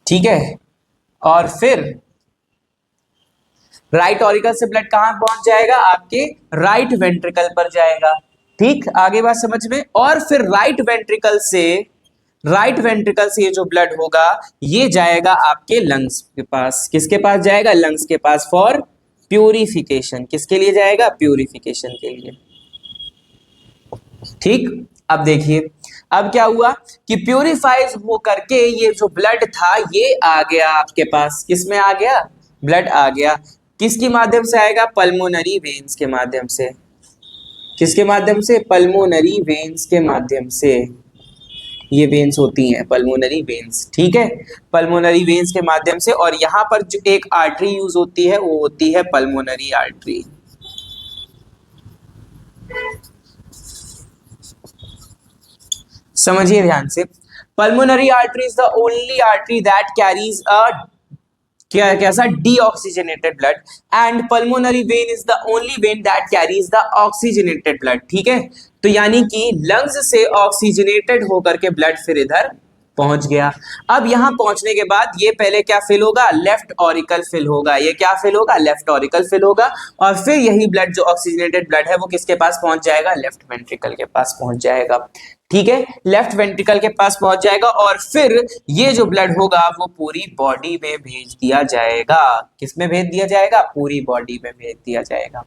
ठीक है। और फिर राइट ऑरिकल से ब्लड कहां पहुंच जाएगा? आपके राइट वेंट्रिकल पर जाएगा, ठीक। आगे बात समझ में। और फिर राइट वेंट्रिकल से ये जो ब्लड होगा ये जाएगा आपके लंग्स के पास। किसके पास जाएगा? लंग्स के पास, फॉर प्यूरिफिकेशन। किसके लिए जाएगा? प्यूरिफिकेशन के लिए, ठीक। अब देखिए, अब क्या हुआ कि प्यूरिफाइज हो करके ये जो ब्लड था ये आ गया आपके पास। किस में आ गया? ब्लड आ गया। किसके माध्यम से आएगा? पल्मोनरी वेन्स के माध्यम से। किसके माध्यम से? पल्मोनरी वेन्स के माध्यम से। ये वेन्स होती हैं पल्मोनरी वेन्स, ठीक है। पल्मोनरी वेन्स के माध्यम से। और यहां पर जो एक आर्टरी यूज होती है वो होती है पल्मोनरी आर्टरी। समझिए ध्यान से। Pulmonary artery is the only artery that carries कैसा? Deoxygenated blood, and pulmonary vein is the only vein that carries the oxygenated blood, ठीक है। तो यानी कि लंग्स से ऑक्सीजनेटेड होकर के ब्लड फिर इधर पहुंच गया। अब यहां पहुंचने के बाद ये पहले क्या फिल होगा? लेफ्ट ऑरिकल फिल होगा। ये क्या फिल होगा? लेफ्ट ऑरिकल फिल होगा। और फिर यही ब्लड जो ऑक्सीजनेटेड ब्लड है वो किसके पास पहुंच जाएगा? लेफ्ट वेंट्रिकल के पास पहुंच जाएगा, ठीक है। लेफ्ट वेंट्रिकल के पास पहुंच जाएगा और फिर ये जो ब्लड होगा वो पूरी बॉडी में भेज दिया जाएगा। किस में भेज दिया जाएगा? पूरी बॉडी में भेज दिया जाएगा।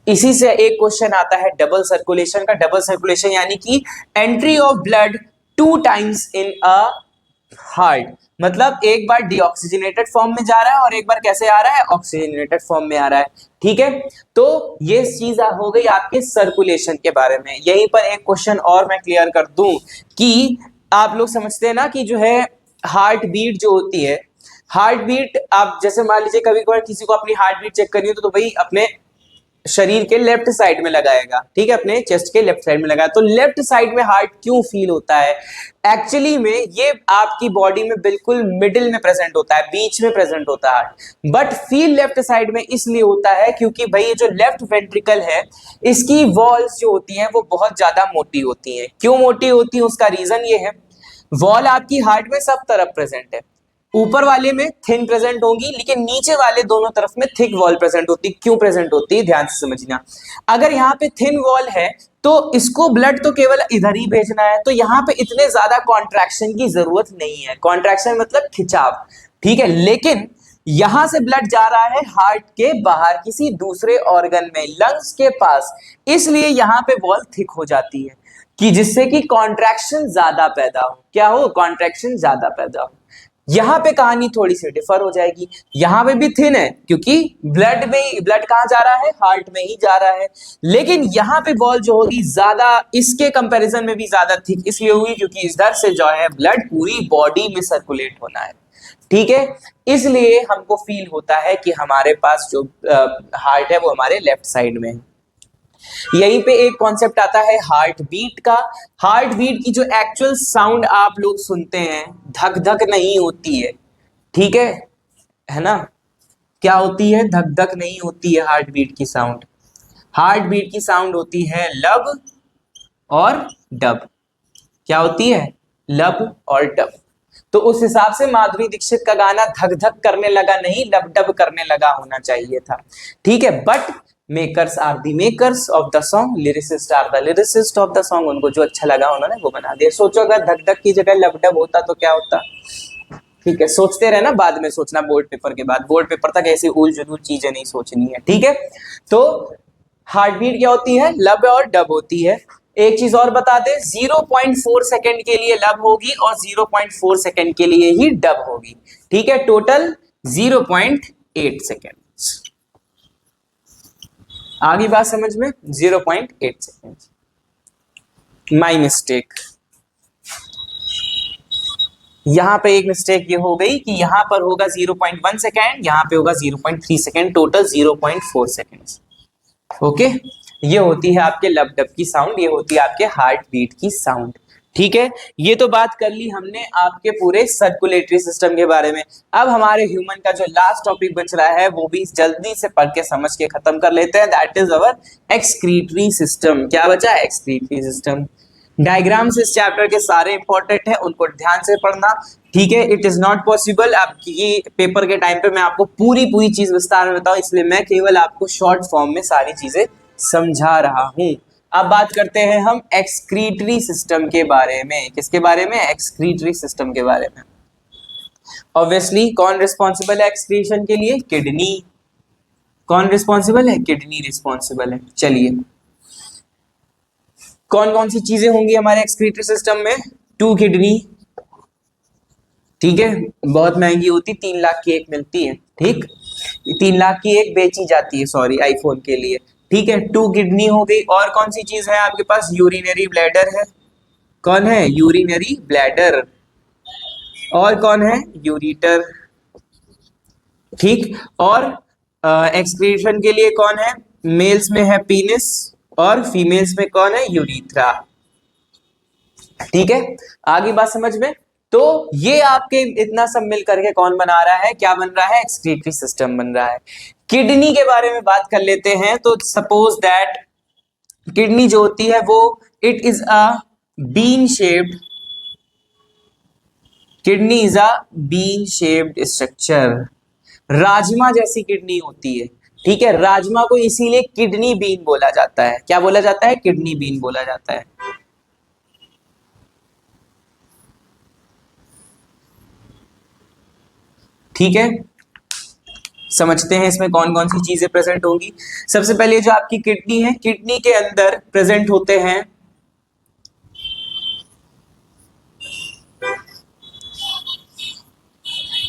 इसी से एक क्वेश्चन आता है डबल सर्कुलेशन का। डबल सर्कुलेशन यानी कि entry of blood 2 times in a heart, मतलब एक बार डीऑक्सीजनेटेड फॉर्म में जा रहा है और एक बार कैसे आ रहा है? ऑक्सीजनेटेड फॉर्म में आ रहा है, ठीक है। तो ये चीज हो गई आपके सर्कुलेशन के बारे में। यहीं पर एक क्वेश्चन और मैं क्लियर कर दूं कि आप लोग समझते हैं ना कि जो है हार्ट बीट जो होती है, हार्ट बीट, आप जैसे मान लीजिए कभी कभार किसी को अपनी हार्ट बीट चेक करनी हो तो भाई अपने शरीर के लेफ्ट साइड में लगाएगा, ठीक है, अपने चेस्ट के लेफ्ट साइड में लगाया। तो लेफ्ट साइड में हार्ट क्यों फील होता है? एक्चुअली में ये आपकी बॉडी में बिल्कुल मिडिल में प्रेजेंट होता है, बीच में प्रेजेंट होता है, बट फील लेफ्ट साइड में इसलिए होता है क्योंकि भाई ये जो लेफ्ट वेंट्रिकल है इसकी वॉल्स जो होती हैं वो बहुत ज्यादा मोटी होती हैं। क्यों मोटी होती है? उसका रीजन ये है, वॉल आपकी हार्ट में सब तरफ प्रेजेंट है, ऊपर वाले में थिन प्रेजेंट होंगी लेकिन नीचे वाले दोनों तरफ में थिक वॉल प्रेजेंट होती है। क्यों प्रेजेंट होती है? ध्यान से समझना। अगर यहाँ पे थिन वॉल है तो इसको ब्लड तो केवल इधर ही भेजना है, तो यहाँ पे इतने ज्यादा कॉन्ट्रैक्शन की जरूरत नहीं है। कॉन्ट्रैक्शन मतलब खिंचाव, ठीक है। लेकिन यहां से ब्लड जा रहा है हार्ट के बाहर किसी दूसरे ऑर्गन में, लंग्स के पास, इसलिए यहां पे वॉल थिक हो जाती है कि जिससे कि कॉन्ट्रैक्शन ज्यादा पैदा हो। क्या हो? कॉन्ट्रैक्शन ज्यादा पैदा हो। यहां पे कहानी थोड़ी सी डिफर हो जाएगी। यहां पे भी थिन है क्योंकि ब्लड कहां जा रहा है? हार्ट में ही जा रहा है, लेकिन यहां पे वॉल जो होगी ज्यादा इसके कंपैरिजन में भी ज्यादा थिक इसलिए हुई क्योंकि इधर से जो है ब्लड पूरी बॉडी में सर्कुलेट होना है, ठीक है। इसलिए हमको फील होता है कि हमारे पास जो हार्ट है वो हमारे लेफ्ट साइड में है। यहीं पे एक कॉन्सेप्ट आता है हार्ट बीट का। हार्ट बीट की जो एक्चुअल साउंड आप लोग सुनते हैं धक धक नहीं होती है, ठीक है ना? क्या होती है? धक धक नहीं होती है हार्ट बीट की साउंड। हार्ट बीट की साउंड होती है लब और डब। क्या होती है? लब और डब। तो उस हिसाब से माधुरी दीक्षित का गाना धक धक करने लगा नहीं लब डब करने लगा होना चाहिए था, ठीक है। But makers are the makers of the song, lyricist are the lyricist of the song. उनको जो अच्छा लगा उन्होंने वो बना दिया। सोचो अगर धक धक की जगह लब डब होता तो क्या होता। ठीक है, सोचते रहना, बाद में सोचना बोर्ड पेपर के बाद। बोर्ड पेपर तक ऐसी उल जुलूल चीजें नहीं सोचनी है, ठीक है। तो हार्ट बीट क्या होती है, लब और डब होती है। एक चीज और बता दे, 0.4 सेकंड के लिए लब होगी और 0.4 सेकंड के लिए ही डब होगी। ठीक है, टोटल 0.8 सेकंड। आगे बात समझ में, 0.8 सेकंड। माई मिस्टेक, यहां पे एक मिस्टेक ये हो गई कि यहां पर होगा 0.1 सेकंड, यहां पे होगा 0.3 सेकंड, टोटल 0.4 सेकंड। ओके, ये होती है आपके लब डब की साउंड, ये होती है आपके हार्ट बीट की साउंड। ठीक है, ये तो बात कर ली हमने आपके पूरे सर्कुलेटरी सिस्टम के बारे में। अब हमारे ह्यूमन का जो लास्ट टॉपिक बच रहा है वो भी जल्दी से पढ़ के समझ के खत्म कर लेते हैं। That is our excretory system. क्या बचा, एक्सक्रीटरी सिस्टम। डायग्राम्स इस चैप्टर के सारे इंपॉर्टेंट है, उनको ध्यान से पढ़ना। ठीक है, इट इज नॉट पॉसिबल आपकी पेपर के टाइम पे मैं आपको पूरी पूरी चीज विस्तार में बताऊं, इसलिए मैं केवल आपको शॉर्ट फॉर्म में सारी चीजें समझा रहा हूं। अब बात करते हैं हम एक्सक्रीटरी सिस्टम के बारे में। किसके बारे में, एक्सक्रीटरी सिस्टम के बारे में। ऑब्वियसली कौन रिस्पॉन्सिबल है एक्सक्रीशन के लिए, किडनी। कौन रिस्पॉन्सिबल है, किडनी रिस्पॉन्सिबल है। चलिए, कौन कौन सी चीजें होंगी हमारे एक्सक्रीटरी सिस्टम में, 2 किडनी। ठीक है, बहुत महंगी होती, 3 लाख की एक मिलती है। ठीक, 3 लाख की एक बेची जाती है, सॉरी, आईफोन के लिए। ठीक है, 2 किडनी हो गई। और कौन सी चीज है आपके पास, यूरिनरी ब्लैडर है। कौन है, यूरिनरी ब्लैडर। और कौन है, यूरिटर। ठीक, और एक्सक्रीशन के लिए कौन है, मेल्स में है पीनिस और फीमेल्स में कौन है, यूरिथ्रा। ठीक है, आगे बात समझ में। तो ये आपके इतना सब मिल करके कौन बना रहा है, क्या बन रहा है, एक्सक्रीटरी सिस्टम बन रहा है। किडनी के बारे में बात कर लेते हैं। तो सपोज दैट किडनी जो होती है वो it is a bean shaped, kidney is a bean shaped structure. Rajma जैसी किडनी होती है। ठीक है, राजमा को इसीलिए किडनी बीन बोला जाता है। क्या बोला जाता है, किडनी बीन बोला जाता है। ठीक है, समझते हैं इसमें कौन कौन सी चीजें प्रेजेंट होंगी। सबसे पहले जो आपकी किडनी है, किडनी के अंदर प्रेजेंट होते हैं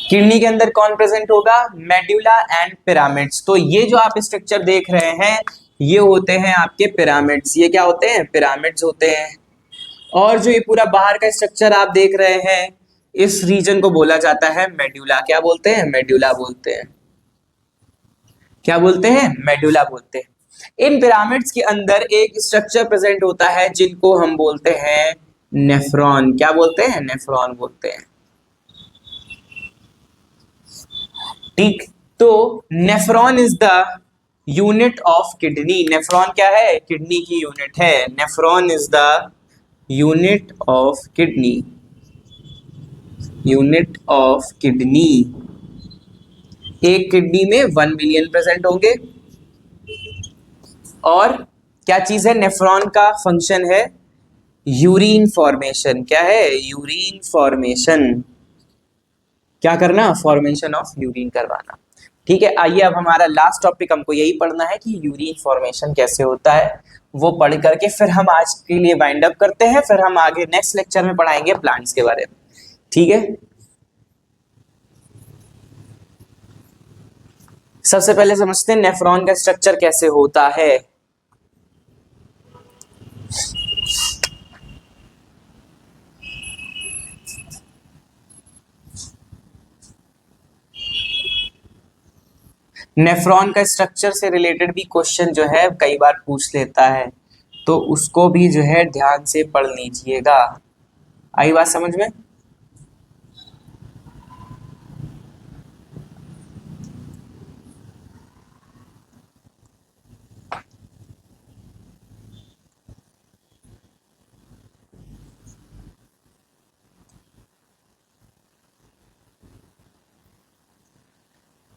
किडनी के अंदर कौन प्रेजेंट होगा, मेड्यूला एंड पिरामिड्स। तो ये जो आप स्ट्रक्चर देख रहे हैं ये होते हैं आपके पिरामिड्स। ये क्या होते हैं, पिरामिड्स होते हैं। और जो ये पूरा बाहर का स्ट्रक्चर आप देख रहे हैं इस रीजन को बोला जाता है मेड्यूला। क्या बोलते हैं, मेड्यूला बोलते हैं। क्या बोलते हैं, मेडुला बोलते हैं। इन पिरामिड्स के अंदर एक स्ट्रक्चर प्रेजेंट होता है जिनको हम बोलते हैं नेफ्रॉन। क्या बोलते हैं, नेफ्रॉन बोलते हैं। ठीक, तो nephron is the unit of kidney. Nephron क्या है, किडनी की यूनिट है। Nephron is the unit of kidney, unit of kidney. एक किडनी में 1 मिलियन प्रेजेंट होंगे। और क्या चीज है, नेफ्रॉन का फंक्शन है यूरिन फॉर्मेशन। क्या है, यूरिन फॉर्मेशन। क्या करना, फॉर्मेशन ऑफ यूरिन करवाना। ठीक है, आइए अब हमारा लास्ट टॉपिक, हमको यही पढ़ना है कि यूरिन फॉर्मेशन कैसे होता है। वो पढ़ करके फिर हम आज के लिए वाइंड अप करते हैं, फिर हम आगे नेक्स्ट लेक्चर में पढ़ाएंगे प्लांट्स के बारे में। ठीक है, सबसे पहले समझते हैं नेफ्रॉन का स्ट्रक्चर कैसे होता है। नेफ्रॉन का स्ट्रक्चर से रिलेटेड भी क्वेश्चन जो है कई बार पूछ लेता है, तो उसको भी जो है ध्यान से पढ़ लीजिएगा। आई बात समझ में।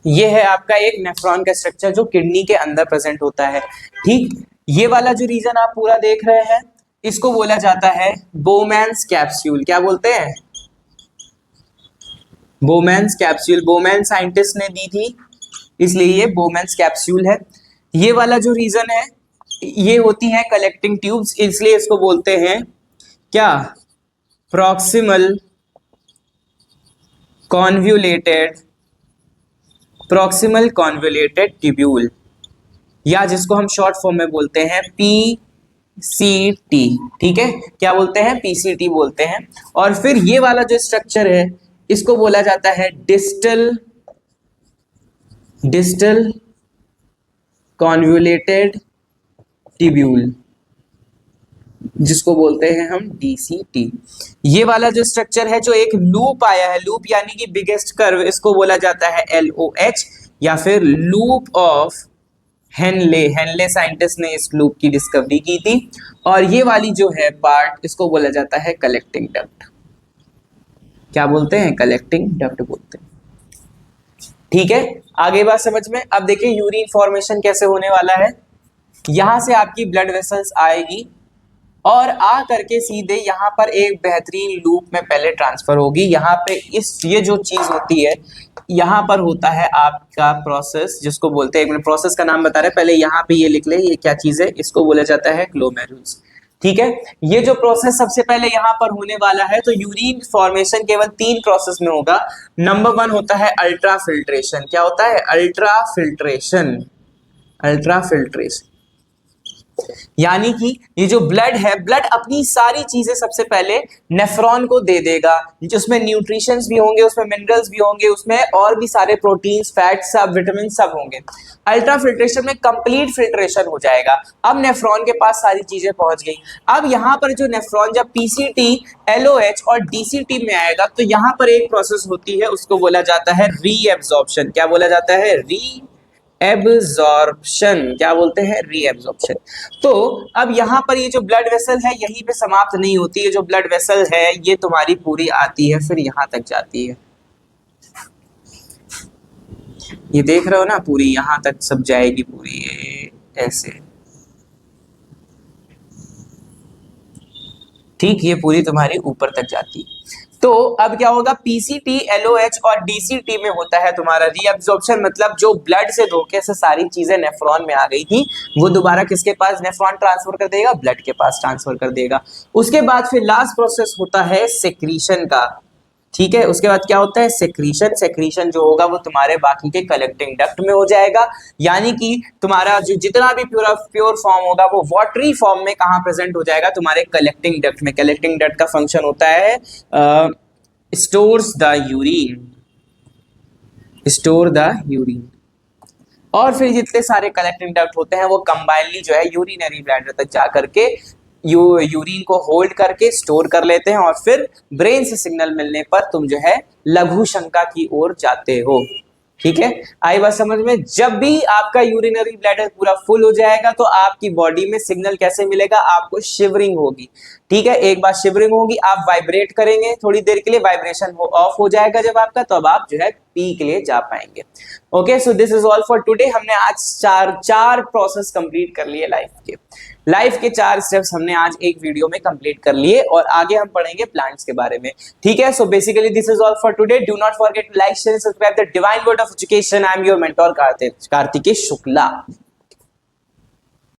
ये है आपका एक नेफ्रॉन का स्ट्रक्चर जो किडनी के अंदर प्रेजेंट होता है। ठीक, ये वाला जो रीजन आप पूरा देख रहे हैं इसको बोला जाता है बोमैन्स कैप्सूल। क्या बोलते हैं? Bowman's capsule. बोमैन साइंटिस्ट ने दी थी इसलिए ये बोमैन्स कैप्सूल है। ये वाला जो रीजन है ये होती है कलेक्टिंग ट्यूब्स, इसलिए इसको बोलते हैं क्या? प्रॉक्सिमल कॉन्व्यूलेटेड ट्यूब्यूल, या जिसको हम शॉर्ट फॉर्म में बोलते हैं पीसीटी। ठीक है, क्या बोलते हैं? पीसीटी बोलते हैं। और फिर ये वाला जो स्ट्रक्चर है इसको बोला जाता है डिस्टल कॉन्व्यूलेटेड ट्यूब्यूल, जिसको बोलते हैं हम डीसीटी। ये वाला जो स्ट्रक्चर है जो एक लूप आया है, लूप यानी कि बिगेस्ट कर्व, इसको बोला जाता है एलओएच या फिर loop of Henle. Henle scientist ने इस लूप की डिस्कवरी की थी। और ये वाली जो है पार्ट इसको बोला जाता है कलेक्टिंग डक्ट। क्या बोलते हैं? कलेक्टिंग डक्ट बोलते हैं। ठीक है, आगे बात समझ में। अब देखिए यूरिन फॉर्मेशन कैसे होने वाला है। यहां से आपकी ब्लड वेसल्स आएगी और आ करके सीधे यहाँ पर एक बेहतरीन लूप में पहले ट्रांसफर होगी। यहाँ पे ये जो चीज होती है यहाँ पर होता है आपका प्रोसेस, जिसको बोलते हैं, एक मिनट प्रोसेस का नाम बता रहे हैं, पहले यहाँ पे ये लिख ले ये क्या चीज है। इसको बोला जाता है ग्लोमेरुल्स। ठीक है, ये जो प्रोसेस सबसे पहले यहाँ पर होने वाला है, तो यूरिन फॉर्मेशन केवल 3 प्रोसेस में होगा। नंबर 1 होता है अल्ट्रा फिल्ट्रेशन। क्या होता है? Ultra filtration. यानी कि ये जो ब्लड है, ब्लड अपनी सारी चीजें सबसे पहले नेफ्रॉन को दे देगा, जिसमें न्यूट्रिशंस भी होंगे, उसमें मिनरल्स भी होंगे, उसमें और भी सारे प्रोटीन्स, फैट्स, सब विटामिन सब होंगे। अल्ट्रा फिल्ट्रेशन में कंप्लीट फिल्ट्रेशन हो जाएगा। अब नेफ्रॉन के पास सारी चीजें पहुंच गई। अब यहाँ पर जो नेफ्रॉन जब पीसीटी, एलओएच और डीसीटी में आएगा तो यहाँ पर एक प्रोसेस होती है, उसको बोला जाता है रीएब्जॉर्प्शन। क्या बोला जाता है? एब्जॉर्प्शन। क्या बोलते हैं? रीएब्जॉर्प्शन। तो अब यहाँ पर ये जो ब्लड वेसल है यहीं पे समाप्त नहीं होती है। जो ब्लड वेसल है ये तुम्हारी पूरी आती है, फिर यहाँ तक जाती है। ये देख रहे हो ना, पूरी यहाँ तक सब जाएगी, पूरी ये ऐसे। ठीक, ये पूरी तुम्हारी ऊपर तक जाती है। तो अब क्या होगा? पीसीटी, एलओएच और डीसीटी में होता है तुम्हारा रीअब्जॉर्प्शन, मतलब जो ब्लड से धोखे से सारी चीजें नेफ्रॉन में आ गई थी वो दोबारा किसके पास नेफ्रॉन ट्रांसफर कर देगा? ब्लड के पास ट्रांसफर कर देगा। उसके बाद फिर लास्ट प्रोसेस होता है सेक्रीशन का। ठीक है, उसके बाद क्या होता है? सेक्रीशन जो होगा वो तुम्हारे बाकी के कलेक्टिंग डक्ट में हो जाएगा। यानी कि तुम्हारा जो जितना भी प्योर फॉर्म होगा वो वाटरी फॉर्म में कहाँ प्रेजेंट हो जाएगा? तुम्हारे कलेक्टिंग डक्ट में। कलेक्टिंग डक्ट का फंक्शन होता है स्टोर द यूरिन। और फिर जितने सारे कलेक्टिंग डक्ट होते हैं वो कंबाइनली जो है यूरिनरी ब्लैडर तक जा करके यूरिन को होल्ड करके स्टोर कर लेते हैं, और फिर ब्रेन से सिग्नल मिलने पर तुम जो है लघु शंका की ओर जाते हो। ठीक है, आई बात समझ में। जब भी आपका यूरिनरी ब्लैडर पूरा फुल हो जाएगा तो आपकी बॉडी में सिग्नल कैसे मिलेगा? आपको शिवरिंग होगी। ठीक है, एक बार शिवरिंग होगी, आप वाइब्रेट करेंगे थोड़ी देर के लिए, वाइब्रेशन ऑफ हो जाएगा जब आपका, तो अब आप जो है पी के लिए जा पाएंगे। Okay, so this is all for today. हमने आज चार प्रोसेस कंप्लीट कर लिए लाइफ के 4 स्टेप्स हमने आज एक वीडियो में कंप्लीट कर लिए, और आगे हम पढ़ेंगे प्लांट्स के बारे में। ठीक है, so basically this is all for today. Do not forget to like, share, subscribe the divine word of education. I am your mentor Kartikeya Shukla.